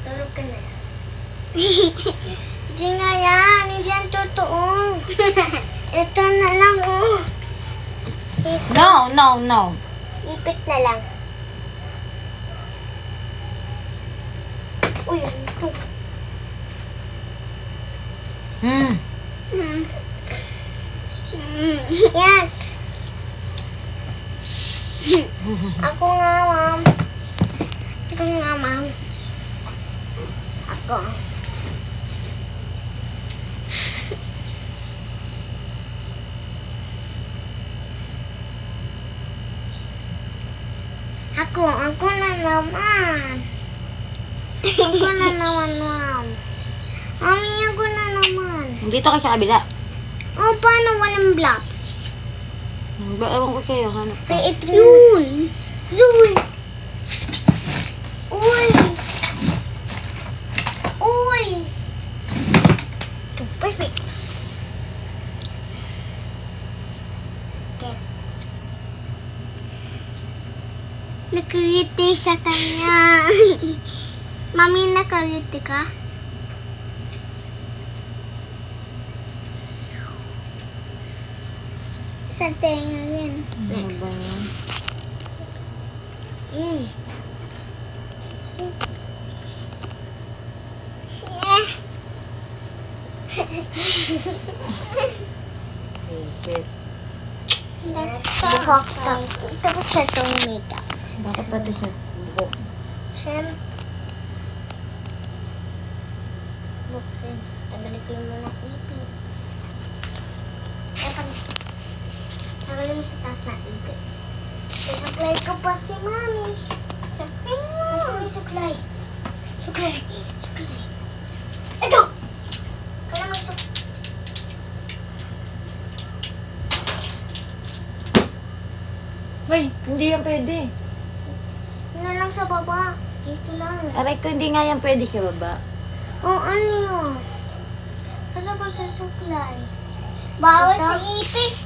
Tulog ka na. Hindi nga yan. Hindi yan totoo. Ito na lang, oh. Ito. No. Ipit na lang. Uy, ano ito? Yan. Ako nga, ma'am. Ako nga, ma'am. Ako. Ako na naman. Ako na naman, ma'am. Mami, ako na naman. Dito ka sa kabila. Oh, paano walang blocks? Ewan ko sa'yo, hanap ka. Kaya ito yun. Zoom. Uy. Uy. Ito, perfect. Okay. Nakangiti sa kanya. Mami, nakangiti ka? Sa tenga yun. Ano ba yan? Reset. Tapos na itong makeup. Bakit pati sa buhok? Siyempre. Buksin. Tagalipin mo na ipin. Tagalin mo sa taas na ipin. Suklay ko pa si Mami. Suklay mo. Gusto mo suklay. Suklay. Ito! Kala mo suklay. Ay, hindi yan pwede. Ano lang sa baba. Dito lang. Aray ko, hindi nga yan pwede sa baba. Oh, ano yun? Kasi ko sa suklay. Bawal sa ipin.